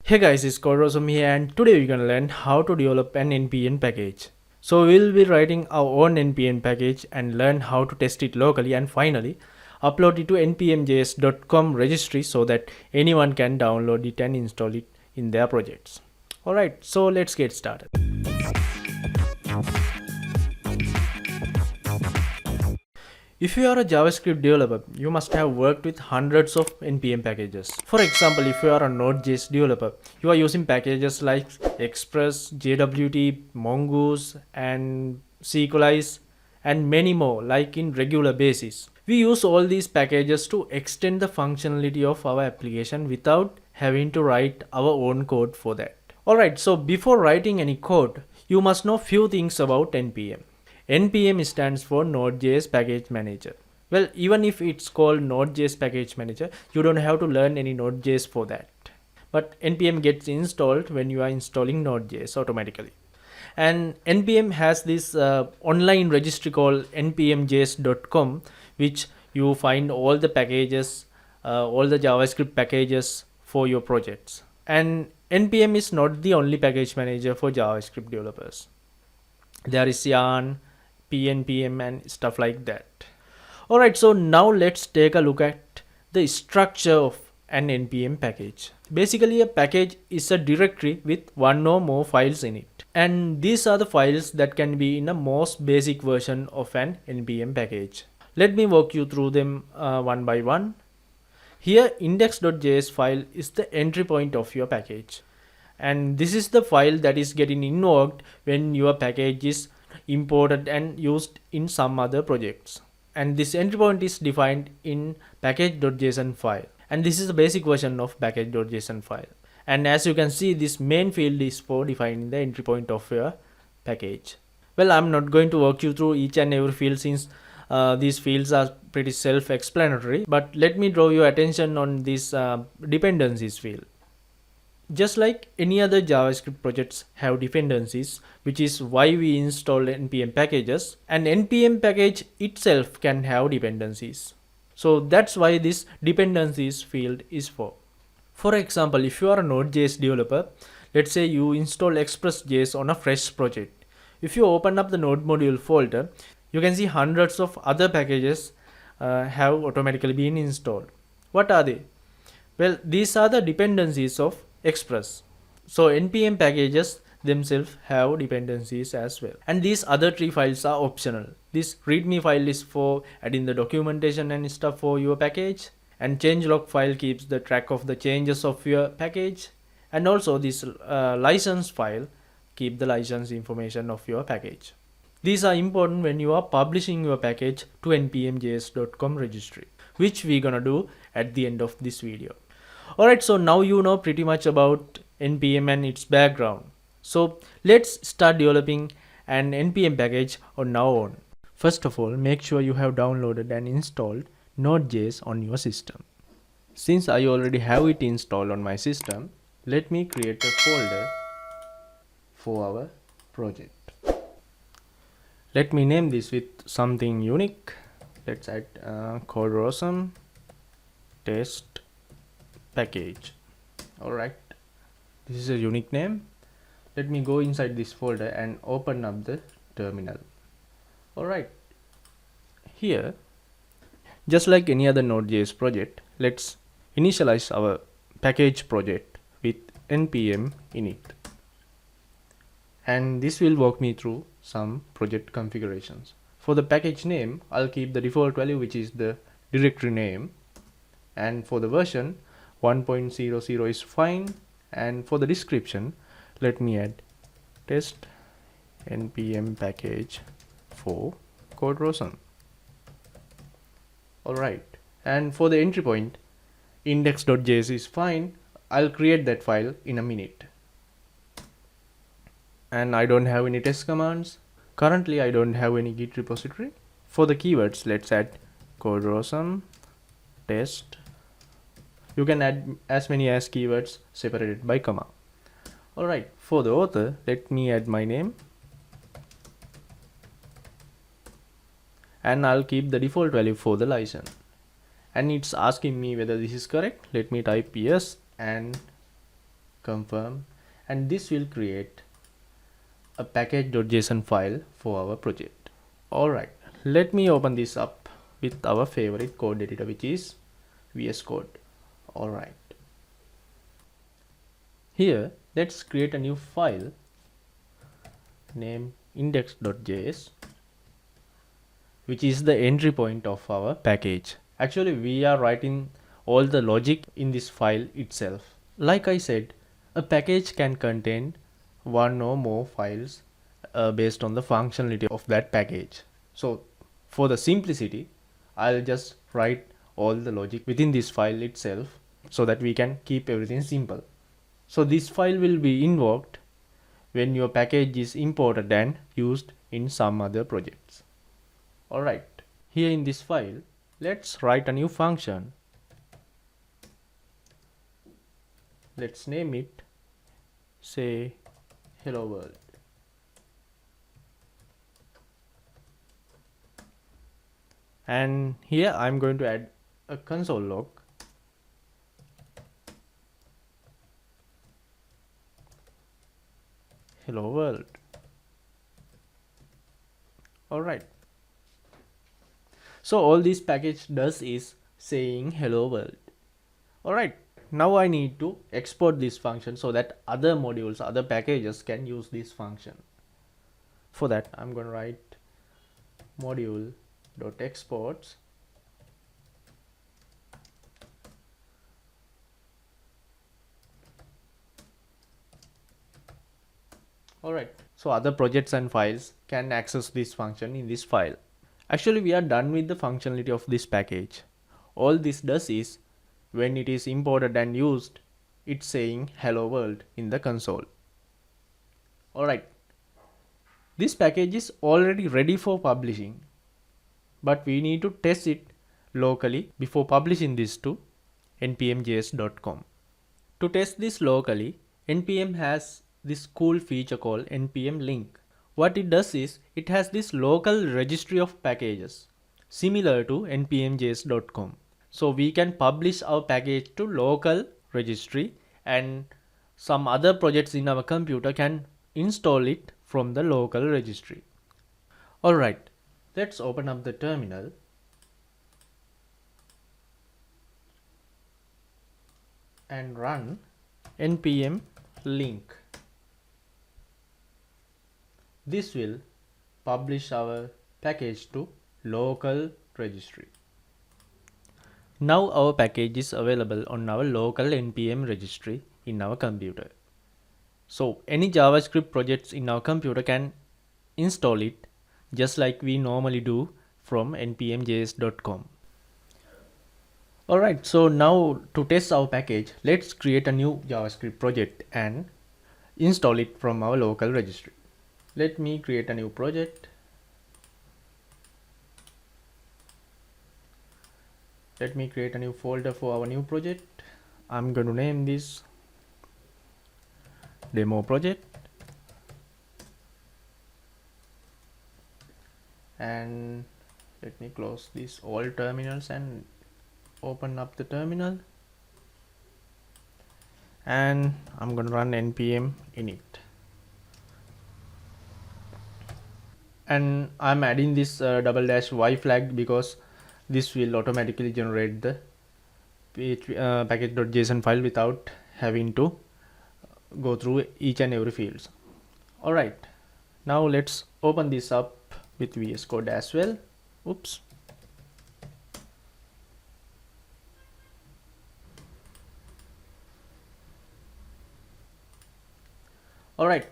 Hey guys, it's Kodrosum here, and today we're gonna learn how to develop an NPM package. So we'll be writing our own NPM package and learn how to test it locally, and finally upload it to npmjs.com registry so that anyone can download it and install it in their projects. Alright, so let's get started. If you are a JavaScript developer, you must have worked with hundreds of NPM packages. For example, if you are a Node.js developer, you are using packages like Express, JWT, Mongoose, and Sequelize, and many more like in regular basis. We use all these packages to extend the functionality of our application without having to write our own code for that. Alright, so before writing any code, you must know few things about NPM. NPM stands for NodeJS Package Manager. Well, even if it's called NodeJS Package Manager, you don't have to learn any Node.js for that. But NPM gets installed when you are installing Node.js automatically. And NPM has this online registry called npmjs.com, which you find all the packages, all the JavaScript packages for your projects. And NPM is not the only package manager for JavaScript developers. There is Yarn, PNPM, and stuff like that. Alright, so now let's take a look at the structure of an NPM package. Basically, a package is a directory with one or more files in it. And these are the files that can be in a most basic version of an NPM package. Let me walk you through them one by one. Here, index.js file is the entry point of your package. And this is the file that is getting invoked when your package is imported and used in some other projects. And this entry point is defined in package.json file. And this is the basic version of package.json file. And as you can see, this main field is for defining the entry point of your package. Well, I'm not going to walk you through each and every field since these fields are pretty self-explanatory. But let me draw your attention on this dependencies field. Just like any other JavaScript projects have dependencies, which is why we install NPM packages, an NPM package itself can have dependencies. So that's why this dependencies field is for. For example, if you are a Node.js developer, let's say you install Express.js on a fresh project. If you open up the Node module folder, you can see hundreds of other packages have automatically been installed. What are they? Well, these are the dependencies of Express. So NPM packages themselves have dependencies as well. And these other three files are optional. This readme file is for adding the documentation and stuff for your package. And changelog file keeps the track of the changes of your package. And also this license file keep the license information of your package. These are important when you are publishing your package to npmjs.com registry, which we're gonna do at the end of this video. Alright, so now you know pretty much about NPM and its background. So let's start developing an NPM package on now on. First of all, make sure you have downloaded and installed Node.js on your system. Since I already have it installed on my system, let me create a folder for our project. Let me name this with something unique. Let's add Kodrosum test package. Alright, this is a unique name. Let me go inside this folder and open up the terminal. Alright, here, just like any other Node.js project, let's initialize our package project with npm init. And this will walk me through some project configurations. For the package name, I'll keep the default value, which is the directory name. And for the version, 1.00 is fine. And for the description, let me add test npm package for Kodrosum. Alright, and for the entry point, index.js is fine. I'll create that file in a minute. And I don't have any test commands. Currently, I don't have any Git repository. For the keywords, let's add Kodrosum test. You can add as many as keywords separated by comma. Alright, for the author, let me add my name. And I'll keep the default value for the license. And it's asking me whether this is correct. Let me type yes and confirm, and this will create a package.json file for our project. Alright, let me open this up with our favorite code editor, which is VS Code. Alright, here let's create a new file named index.js, which is the entry point of our package. Actually, we are writing all the logic in this file itself. Like I said, a package can contain one or more files based on the functionality of that package. So for the simplicity, I'll just write all the logic within this file itself so that we can keep everything simple. So this file will be invoked when your package is imported and used in some other projects. Alright, here in this file, let's write a new function. Let's name it, say, hello world. And here I'm going to add a console log. Hello world. Alright. So all this package does is saying hello world. Alright. Now I need to export this function so that other modules, other packages can use this function. For that, I'm going to write module.exports. Alright, so other projects and files can access this function in this file. Actually, we are done with the functionality of this package. All this does is, when it is imported and used, it's saying hello world in the console. Alright, this package is already ready for publishing, but we need to test it locally before publishing this to npmjs.com. To test this locally, NPM has this cool feature called NPM link. What it does is, it has this local registry of packages similar to npmjs.com. So we can publish our package to local registry, and some other projects in our computer can install it from the local registry. Alright, let's open up the terminal. And run npm link. This will publish our package to local registry. Now our package is available on our local npm registry in our computer. So any JavaScript projects in our computer can install it just like we normally do from npmjs.com. Alright, so now to test our package, let's create a new JavaScript project and install it from our local registry. Let me create a new project. Let me create a new folder for our new project. I'm going to name this demo project. And let me close these all terminals and open up the terminal. And I'm going to run npm init. And I'm adding this --y flag because this will automatically generate the package.json file without having to go through each and every fields. Alright, now let's open this up with VS Code as well. Oops. Alright,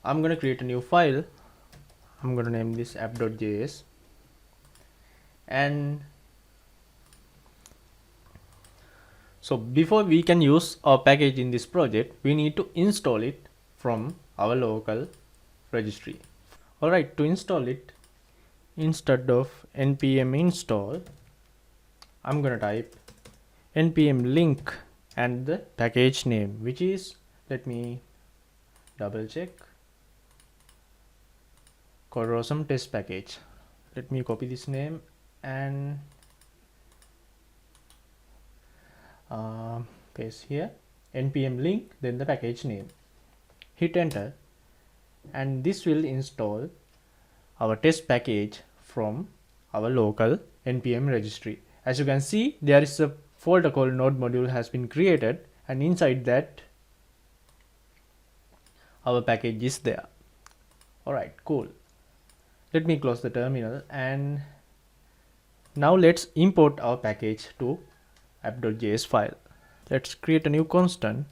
I'm going to create a new file. I'm going to name this app.js, and so before we can use our package in this project, we need to install it from our local registry. Alright, to install it, instead of npm install, I'm going to type npm link and the package name, which is, let me double check, Corrosum test package. Let me copy this name and paste here, npm link, then the package name. Hit enter, and this will install our test package from our local npm registry. As you can see, there is a folder called node module has been created, and inside that our package is there. Alright, cool. Let me close the terminal, and now let's import our package to app.js file. Let's create a new constant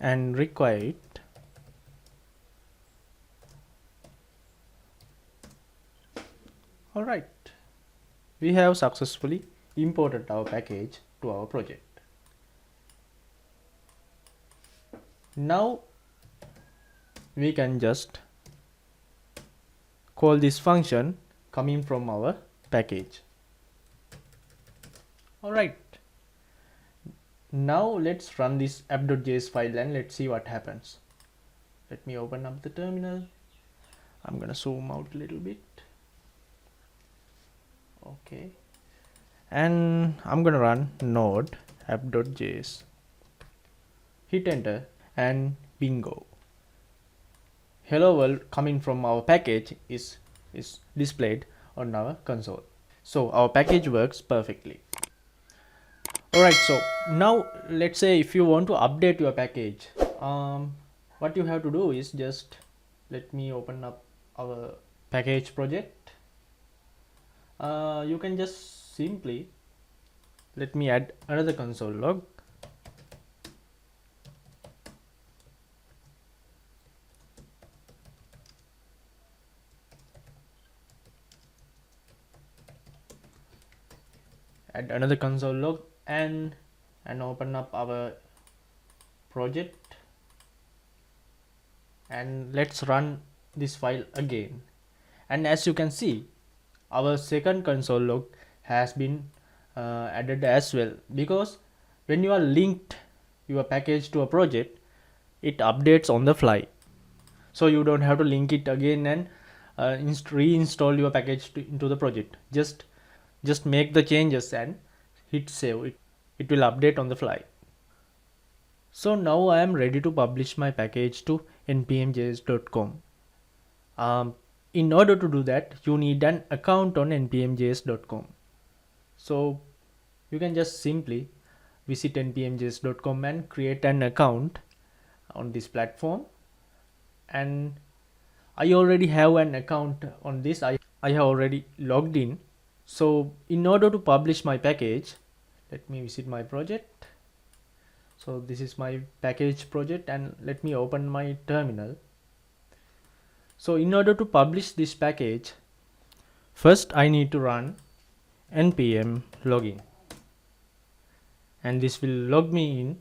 and require it. Alright, we have successfully imported our package to our project. Now we can just call this function coming from our package. Alright, now let's run this app.js file and let's see what happens. Let me open up the terminal. I'm gonna zoom out a little bit. Okay, and I'm gonna run node app.js. Hit enter, and bingo, hello world coming from our package is displayed on our console. So our package works perfectly. Alright, so now let's say if you want to update your package, what you have to do is just let me open up our package project. You can just simply let me add another console log. Add another console log and open up our project, and let's run this file again. And as you can see, our second console log has been added as well, because when you are linked your package to a project, it updates on the fly, so you don't have to link it again and reinstall your package into the project. Just make the changes and hit save. It will update on the fly. So now I am ready to publish my package to npmjs.com. In order to do that, you need an account on npmjs.com. So you can just simply visit npmjs.com and create an account on this platform. And I already have an account on this. I have already logged in. So in order to publish my package, let me visit my project. So this is my package project, and let me open my terminal. So in order to publish this package, first I need to run npm login, and this will log me in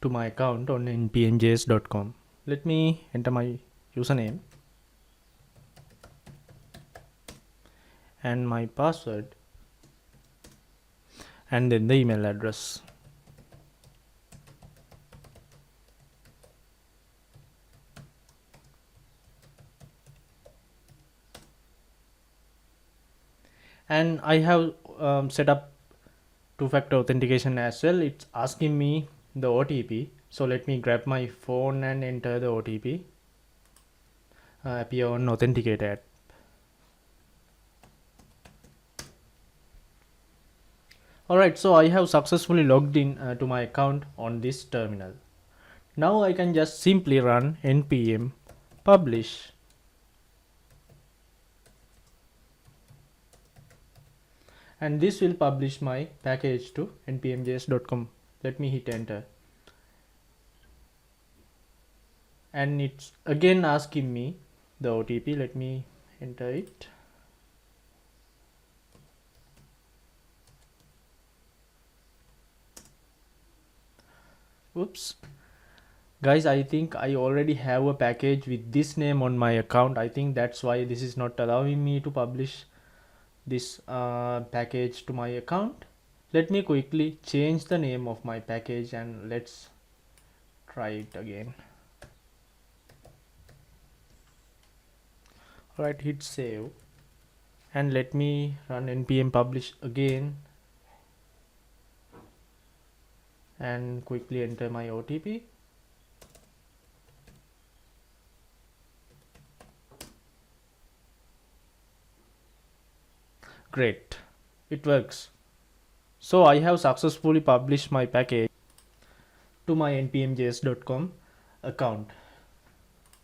to my account on npmjs.com. Let me enter my username and my password, and then the email address. And I have set up two-factor authentication as well. It's asking me the OTP, so let me grab my phone and enter the OTP. Appear on authenticated. Alright, so I have successfully logged in to my account on this terminal. Now I can just simply run npm publish, and this will publish my package to npmjs.com. Let me hit enter, and it's again asking me the OTP. Let me enter it. Oops, guys, I think I already have a package with this name on my account. I think that's why this is not allowing me to publish this package to my account. Let me quickly change the name of my package and let's try it again. Alright, hit save, and let me run npm publish again and quickly enter my OTP. Great, it works. So I have successfully published my package to my npmjs.com account.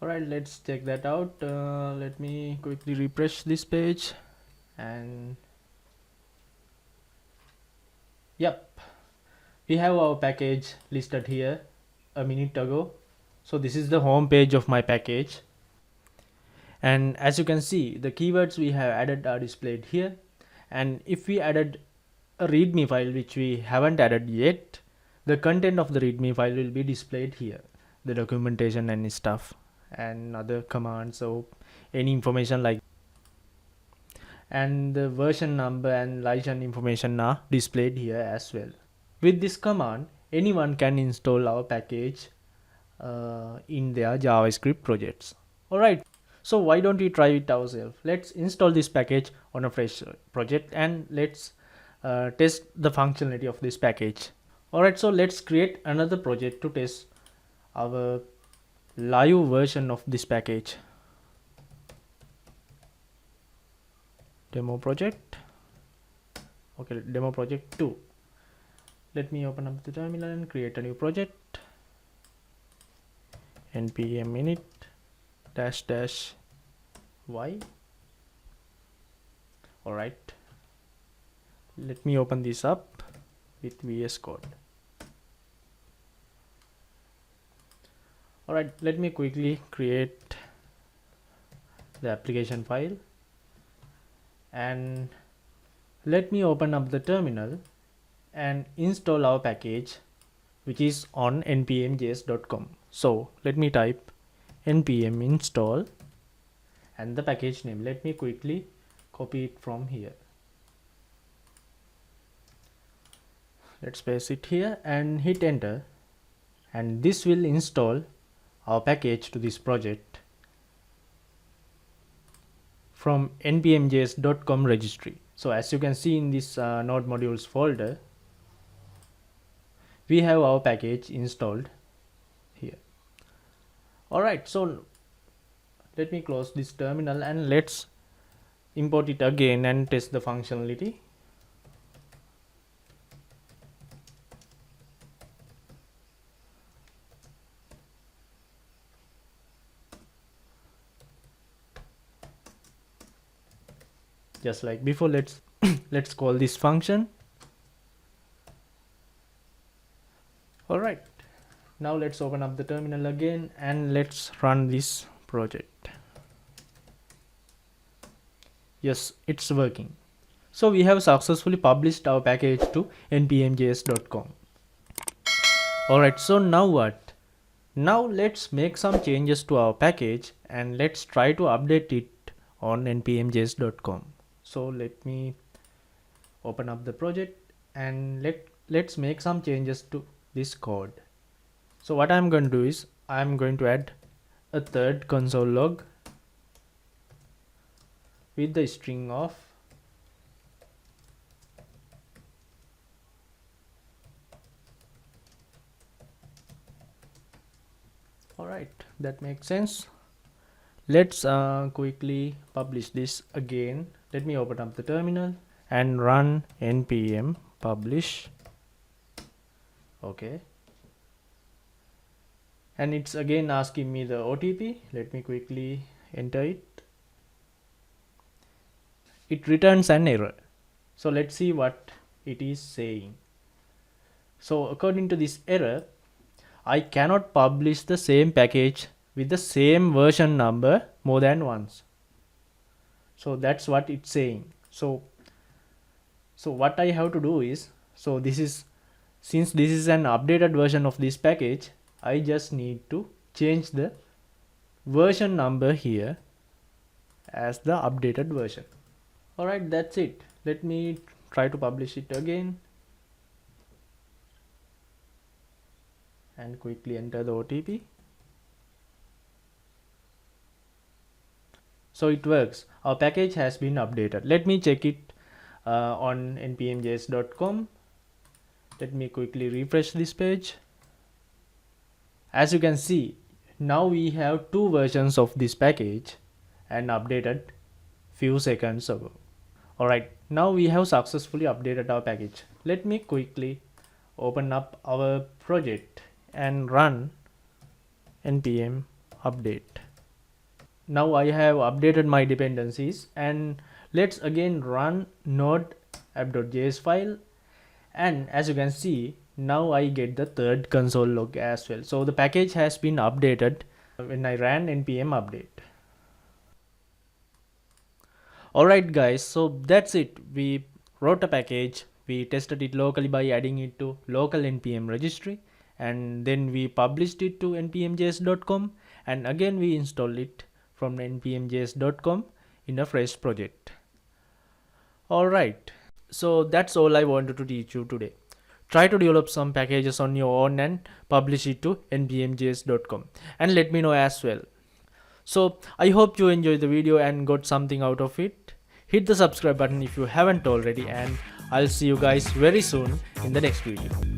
Alright, let's check that out. Let me quickly refresh this page, and yep, we have our package listed here a minute ago. So this is the home page of my package, and as you can see, the keywords we have added are displayed here. And if we added a readme file which we haven't added yet, the content of the readme file will be displayed here, the documentation and stuff and other commands, so any information like, and the version number and license information are displayed here as well. With this command, anyone can install our package in their JavaScript projects. Alright, so why don't we try it ourselves? Let's install this package on a fresh project and let's test the functionality of this package. Alright, so let's create another project to test our live version of this package. Demo project. Okay, demo project 2. Let me open up the terminal and create a new project. npm init -y. Alright, let me open this up with VS Code. Alright, let me quickly create the application file, and let me open up the terminal and install our package which is on npmjs.com. So let me type npm install and the package name. Let me quickly copy it from here. Let's paste it here and hit enter, and this will install our package to this project from npmjs.com registry. So as you can see in this node modules folder, we have our package installed here. Alright, so let me close this terminal and let's import it again and test the functionality. Just like before, let's let's call this function. Alright, now let's open up the terminal again and let's run this project. Yes, it's working. So we have successfully published our package to npmjs.com. Alright, so now what? Now let's make some changes to our package and let's try to update it on npmjs.com. So let me open up the project and let's make some changes to this code. So what I'm going to do is I'm going to add a third console log with the string of alright, that makes sense. Let's quickly publish this again. Let me open up the terminal and run npm publish. Okay, and it's again asking me the OTP. Let me quickly enter it. It returns an error. So let's see what it is saying. So according to this error, I cannot publish the same package with the same version number more than once. So that's what it's saying. So what I have to do is, so this is, since this is an updated version of this package, I just need to change the version number here as the updated version. Alright, that's it. Let me try to publish it again and quickly enter the OTP. So it works. Our package has been updated. Let me check it on npmjs.com. Let me quickly refresh this page. As you can see, now we have two versions of this package and updated few seconds ago. Alright, now we have successfully updated our package. Let me quickly open up our project and run npm update. Now I have updated my dependencies, and let's again run node app.js file, and as you can see, now I get the third console log as well. So the package has been updated when I ran npm update. Alright guys, so that's it. We wrote a package, we tested it locally by adding it to local npm registry, and then we published it to npmjs.com, and again we installed it from npmjs.com in a fresh project. Alright, so that's all I wanted to teach you today. Try to develop some packages on your own and publish it to npmjs.com, and let me know as well. So I hope you enjoyed the video and got something out of it. Hit the subscribe button if you haven't already, and I'll see you guys very soon in the next video.